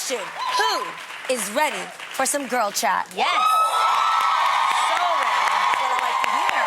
question, who is ready for some girl chat? Yes. So ready. That's what I like to hear.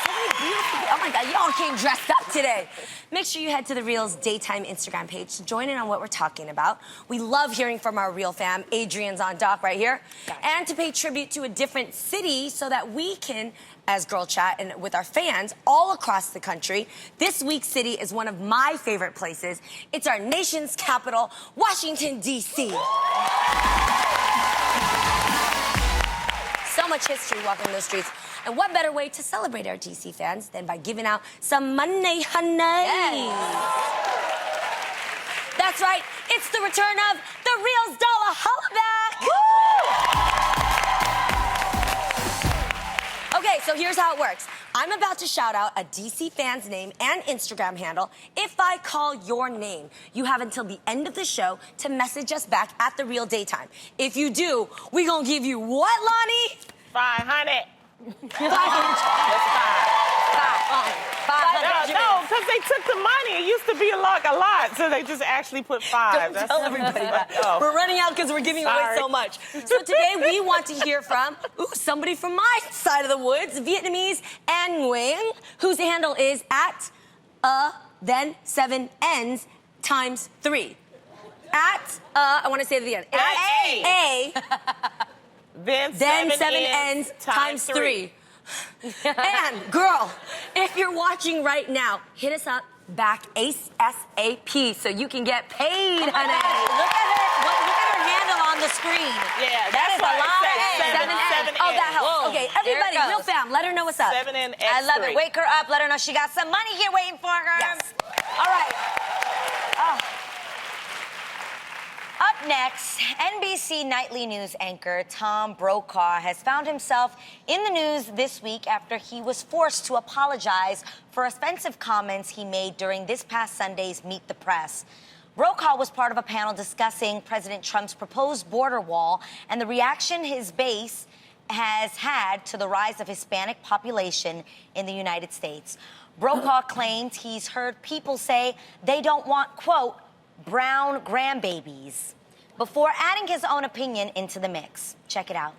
So many beautiful, oh my God, y'all came dressed up today. Make sure you head to the Real's Daytime Instagram page to join in on what we're talking about. We love hearing from our Real fam. Adrian's on dock right here. Gotcha. And to pay tribute to a different city so that we can, as Girl Chat and with our fans all across the country, this week's city is one of my favorite places. It's our nation's capital, Washington, D.C. So much history walking those streets. And what better way to celebrate our DC fans than by giving out some money, honey? Yes. That's right. It's the return of the Real's Dollar Hollaback. Woo! Okay, so here's how it works. I'm about to shout out a DC fan's name and Instagram handle. If I call your name, you have until the end of the show to message us back at The Real Daytime. If you do, we gonna give you what, Lonnie? 500. 500. That's 5. 500. No, because they took the money. It used to be a lot, so they just actually put 5. Don't tell everybody that. Oh. We're running out because we're giving away Sorry. so much. So today we want to hear from somebody from my side of the woods, Vietnamese Anh Nguyen, whose handle is at then 7 N's times 3. At I want to say it again. At A. Then 7 N's times 3. And, girl, if you're watching right now, hit us up back ASAP so you can get paid, honey. Look at her handle on the screen. Yeah, That is a lot of A's. 7 Oh, that helps. Whoa, Okay, there it everybody, goes. Real fam, let her know what's up. 7 and X3. I love it. Wake her up. Let her know she got some money here waiting for her. Yes. All right. Up next, NBC nightly news anchor Tom Brokaw has found himself in the news this week after he was forced to apologize for offensive comments he made during this past Sunday's Meet the Press. Brokaw was part of a panel discussing President Trump's proposed border wall and the reaction his base has had to the rise of Hispanic population in the United States. Brokaw claimed he's heard people say they don't want, quote, brown grandbabies, before adding his own opinion into the mix. Check it out.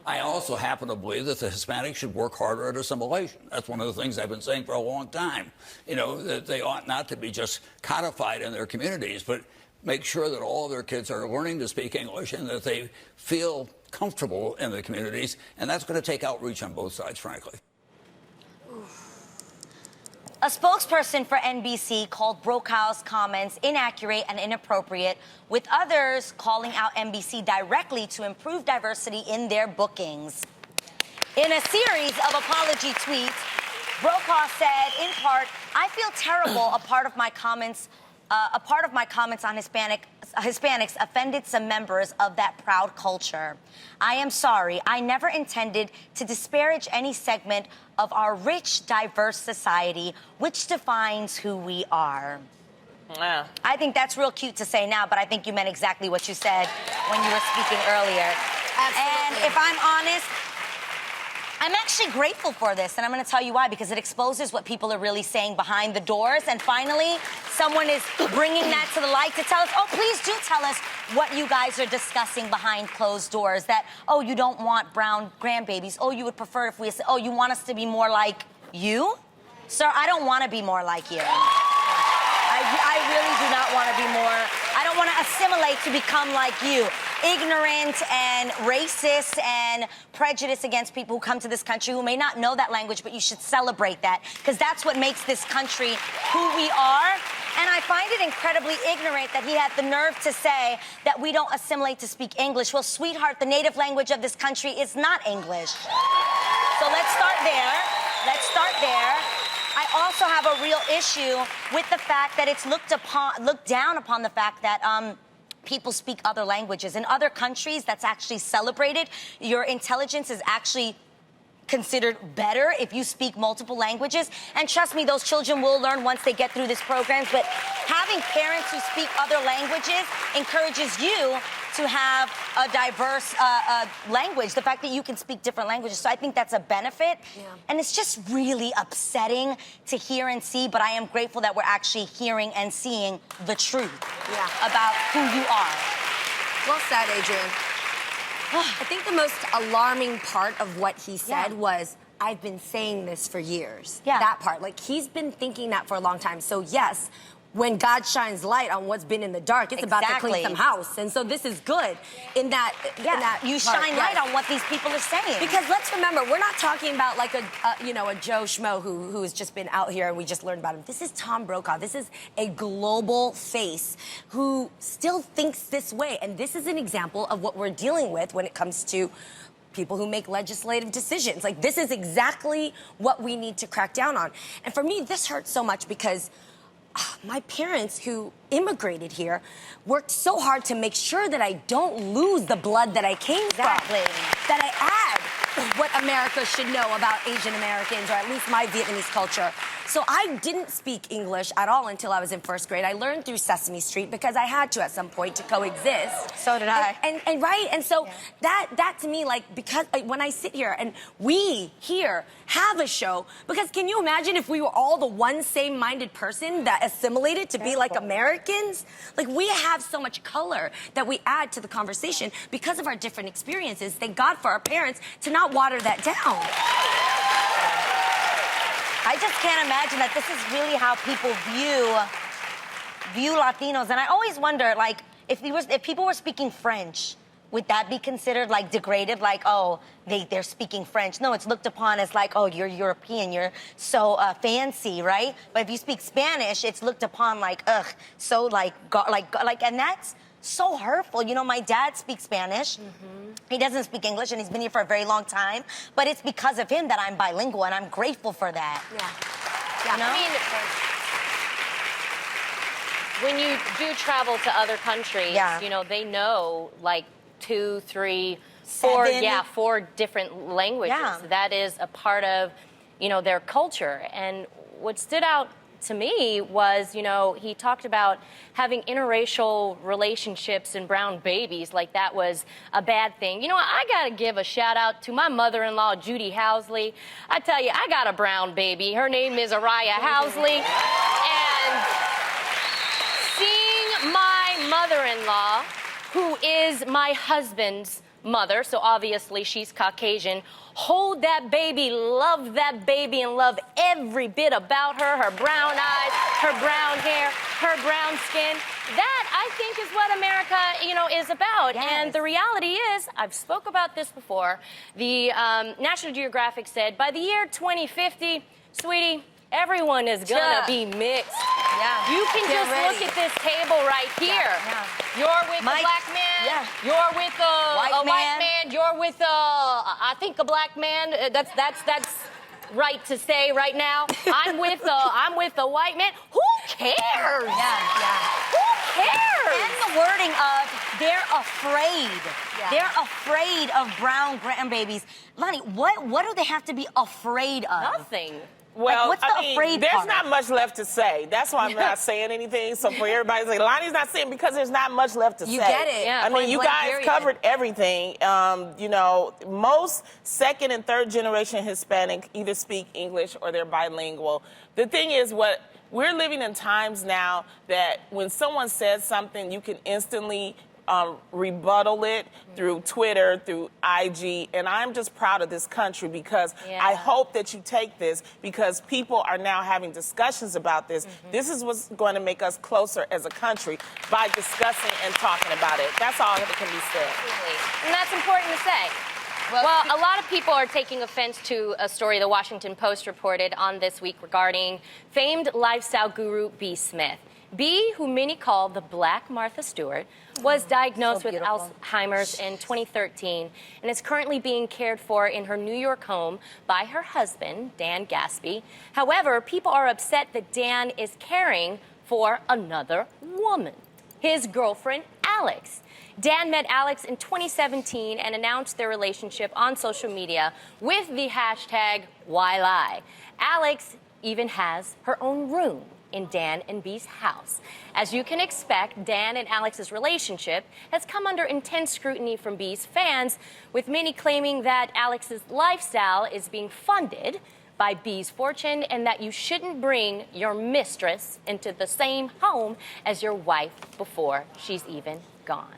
I also happen to believe that the Hispanics should work harder at assimilation. That's one of the things I've been saying for a long time. You know, that they ought not to be just codified in their communities, but make sure that all of their kids are learning to speak English and that they feel comfortable in the communities. And that's going to take outreach on both sides, frankly. A spokesperson for NBC called Brokaw's comments inaccurate and inappropriate, with others calling out NBC directly to improve diversity in their bookings. In a series of apology tweets, Brokaw said, in part, I feel terrible. A part of my comments on Hispanics offended some members of that proud culture. I am sorry. I never intended to disparage any segment of our rich, diverse society, which defines who we are. Wow. I think that's real cute to say now, but I think you meant exactly what you said when you were speaking earlier. Absolutely. And if I'm honest, I'm actually grateful for this, and I'm going to tell you why, because it exposes what people are really saying behind the doors, and finally, someone is bringing that to the light to tell us, oh, please do tell us what you guys are discussing behind closed doors, that, oh, you don't want brown grandbabies, oh, you would prefer if we, oh, you want us to be more like you? Sir, I don't want to be more like you. I really do not want to be more, I don't want to assimilate to become like you. Ignorant and racist and prejudiced against people who come to this country who may not know that language, but you should celebrate that, because that's what makes this country who we are. And I find it incredibly ignorant that he had the nerve to say that we don't assimilate to speak English. Well, sweetheart, the native language of this country is not English. So let's start there. Let's start there. I also have a real issue with the fact that it's looked down upon the fact that people speak other languages. In other countries, that's actually celebrated. Your intelligence is actually considered better if you speak multiple languages. And trust me, those children will learn once they get through this program. But having parents who speak other languages encourages you to have a diverse language, the fact that you can speak different languages. So I think that's a benefit. Yeah. And it's just really upsetting to hear and see, but I am grateful that we're actually hearing and seeing the truth about who you are. Well said, Adrian. I think the most alarming part of what he said was, I've been saying this for years. Yeah. That part. Like, he's been thinking that for a long time. So, yes, when God shines light on what's been in the dark, it's about to clean some house. And so this is good in that. Yeah, in that you part, shine light on what these people are saying. Because let's remember, we're not talking about like a Joe Schmo who has just been out here and we just learned about him. This is Tom Brokaw. This is a global face who still thinks this way. And this is an example of what we're dealing with when it comes to people who make legislative decisions. Like, this is exactly what we need to crack down on. And for me, this hurts so much because my parents who immigrated here worked so hard to make sure that I don't lose the blood that I came from. That I add what America should know about Asian Americans, or at least my Vietnamese culture. So I didn't speak English at all until I was in first grade. I learned through Sesame Street because I had to at some point to coexist. So did I. And right, and so that to me, like, because when I sit here and we here have a show, because can you imagine if we were all the one same-minded person that assimilated to be like Americans? Like, we have so much color that we add to the conversation because of our different experiences. Thank God for our parents to not water that down. I just can't imagine that this is really how people view Latinos. And I always wonder, like, if people were speaking French, would that be considered like degraded? Like, oh, they're speaking French. No, it's looked upon as like, oh, you're European, you're so fancy, right? But if you speak Spanish, it's looked upon like, ugh, so like, and that's so hurtful. You know, my dad speaks Spanish. He doesn't speak English, and he's been here for a very long time. But it's because of him that I'm bilingual, and I'm grateful for that. Yeah. You know? I mean, when you do travel to other countries, you know, they know like 2, 3, 4, 7. 4 different languages. Yeah. That is a part of, you know, their culture. And what stood out to me was, you know, he talked about having interracial relationships and brown babies, like that was a bad thing. You know, I gotta give a shout out to my mother-in-law, Judy Housley. I tell you, I got a brown baby. Her name is Araya Housley. And seeing my mother-in-law, who is my husband's mother, so obviously she's Caucasian, hold that baby, love that baby, and love every bit about her, her brown eyes, her brown hair, her brown skin. That, I think, is what America, you know, is about. Yes. And the reality is, I've spoke about this before, the National Geographic said, by the year 2050, sweetie, everyone is gonna be mixed. Yeah. You can Get just ready. look at this table right here. You're with a black man. You're with a white man. You're with I think a black man. That's right to say right now. I'm with a white man. Who cares? Who cares? And the wording of they're afraid. They're afraid of brown grandbabies. Lonnie, what do they have to be afraid of? Nothing. Well, like, what's the afraid there's part? not much left to say. That's why I'm not saying anything. So for everybody to say, Lonnie's not saying, because there's not much left to say. You get it. Yeah. I mean, you guys covered everything. You know, most second and third generation Hispanic either speak English or they're bilingual. The thing is, what we're living in times now that when someone says something, you can instantly rebuttal it through Twitter, through IG, and I'm just proud of this country because I hope that you take this, because people are now having discussions about this. This is what's going to make us closer as a country, by discussing and talking about it. That's all that can be said. And that's important to say. Well, a lot of people are taking offense to a story the Washington Post reported on this week regarding famed lifestyle guru B. Smith. B, who many call the Black Martha Stewart, was diagnosed with Alzheimer's in 2013 and is currently being cared for in her New York home by her husband, Dan Gasby. However, people are upset that Dan is caring for another woman, his girlfriend, Alex. Dan met Alex in 2017 and announced their relationship on social media with the hashtag #WhyLie. Alex even has her own room in Dan and B's house. As you can expect, Dan and Alex's relationship has come under intense scrutiny from B's fans, with many claiming that Alex's lifestyle is being funded by B's fortune and that you shouldn't bring your mistress into the same home as your wife before she's even gone.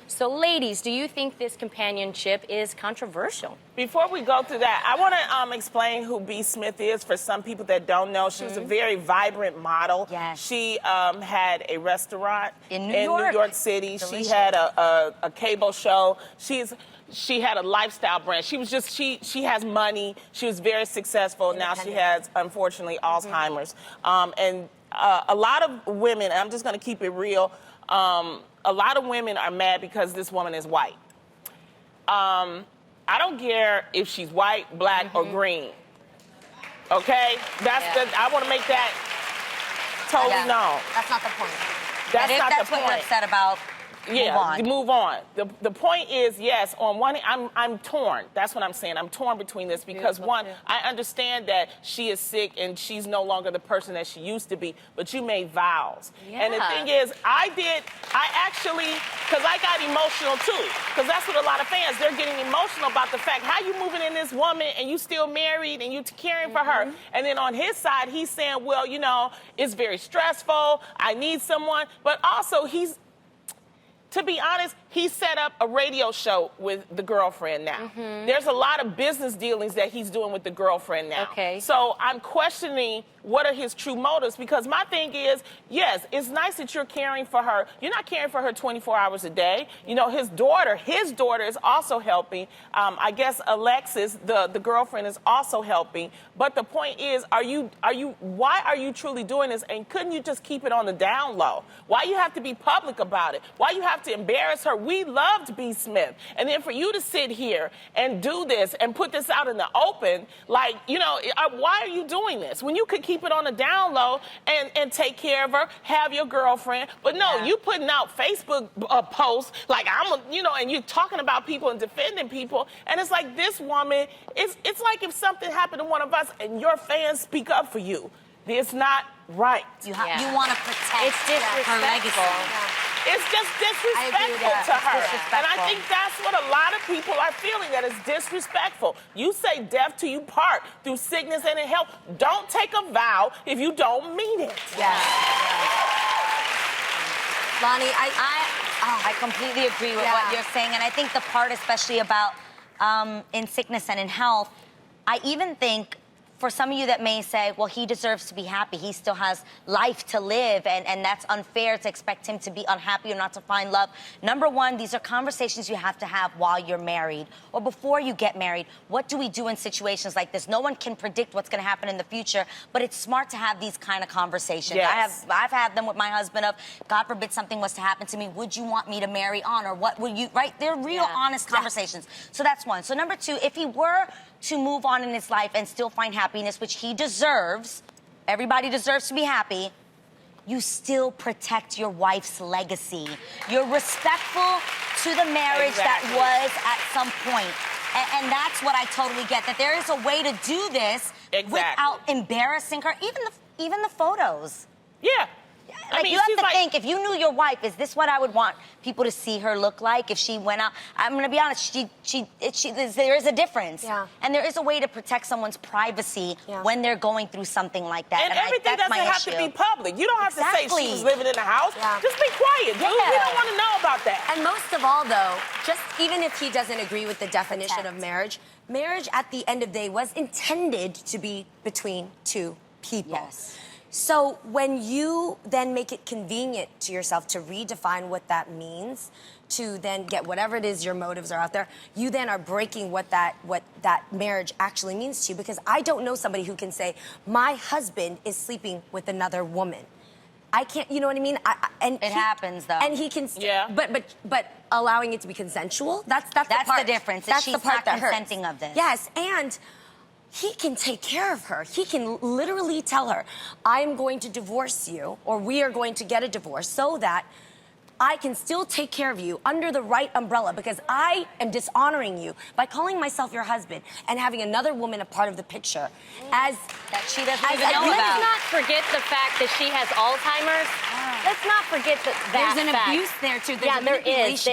So, ladies, do you think this companionship is controversial? Before we go through that, I want to explain who B. Smith is for some people that don't know. She was a very vibrant model. Yes. She had a restaurant in New York City. Delicious. She had a cable show. She had a lifestyle brand. She has money. She was very successful. Now she has, unfortunately, Alzheimer's. And a lot of women, and I'm just going to keep it real, a lot of women are mad because this woman is white. I don't care if she's white, black, or green. Okay? I want to make that totally known. That's not the point. That's if not that's the what point. you're upset about, Move on. The point is, yes, on one hand, I'm torn. That's what I'm saying. I'm torn between this because, one, I understand that she is sick and she's no longer the person that she used to be, but you made vows. Yeah. And the thing is, because I got emotional too, because that's what a lot of fans, they're getting emotional about the fact, how you moving in this woman and you still married and you caring for her. And then on his side, he's saying, well, you know, it's very stressful. I need someone. But also, to be honest, he set up a radio show with the girlfriend now. There's a lot of business dealings that he's doing with the girlfriend now. Okay. So I'm questioning what are his true motives, because my thing is, yes, it's nice that you're caring for her. You're not caring for her 24 hours a day. You know, his daughter is also helping. I guess Alexis, the girlfriend, is also helping. But the point is, why are you truly doing this? And couldn't you just keep it on the down low? Why you have to be public about it? Why you have to embarrass her? We loved B. Smith. And then for you to sit here and do this and put this out in the open, like, you know, why are you doing this? When you could keep it on the down low and take care of her, have your girlfriend. But no, you putting out Facebook posts like and you're talking about people and defending people. And it's like, this woman, it's like if something happened to one of us and your fans speak up for you. It's not right. You want to protect her legacy. It's just disrespectful to her. And I think that's what a lot of people are feeling, that it's disrespectful. You say death till you part through sickness and in health. Don't take a vow if you don't mean it. Lonnie, I completely agree with what you're saying. And I think the part especially about in sickness and in health, I even think for some of you that may say, well, he deserves to be happy. He still has life to live, and that's unfair to expect him to be unhappy or not to find love. Number one, these are conversations you have to have while you're married or before you get married. What do we do in situations like this? No one can predict what's going to happen in the future, but it's smart to have these kind of conversations. Yes. I've had them with my husband of, God forbid something was to happen to me, would you want me to marry on, or what would you, right? They're real honest conversations. So that's one. So number two, if he were to move on in his life and still find happiness, which he deserves, everybody deserves to be happy, you still protect your wife's legacy. You're respectful to the marriage that was at some point. And that's what I totally get, that there is a way to do this without embarrassing her, even the photos. Yeah. Like, you have to think, if you knew your wife, is this what I would want people to see her look like if she went out? I'm going to be honest, there is a difference. Yeah. And there is a way to protect someone's privacy when they're going through something like that. And everything doesn't have to be public. You don't have to say she was living in the house. Just be quiet, dude. We don't want to know about that. And most of all, though, just even if he doesn't agree with the definition of marriage, marriage at the end of the day was intended to be between two people. Yes. So when you then make it convenient to yourself to redefine what that means, to then get whatever it is your motives are out there, you then are breaking what that marriage actually means to you. Because I don't know somebody who can say, my husband is sleeping with another woman. I can't, you know what I mean? It happens, though. And he can, but allowing it to be consensual, that's the part. The difference. That's she's the part not that consenting hurts. of this. Yes, and he can take care of her. He can literally tell her, I'm going to divorce you, or we are going to get a divorce, so that I can still take care of you under the right umbrella, because I am dishonoring you by calling myself your husband and having another woman a part of the picture as that she doesn't even know Let's about. not forget the fact that she has Alzheimer's. Let's not forget that there's an fact. abuse there too. There's there is.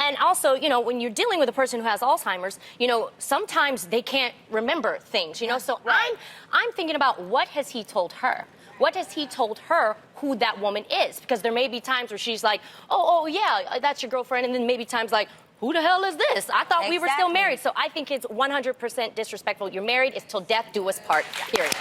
And also, you know, when you're dealing with a person who has Alzheimer's, you know, sometimes they can't remember things, you know. So I'm thinking about, what has he told her? What has he told her who that woman is? Because there may be times where she's like, oh, yeah, that's your girlfriend. And then maybe times like, who the hell is this? I thought we were still married. So I think it's 100% disrespectful. You're married. It's till death do us part, period.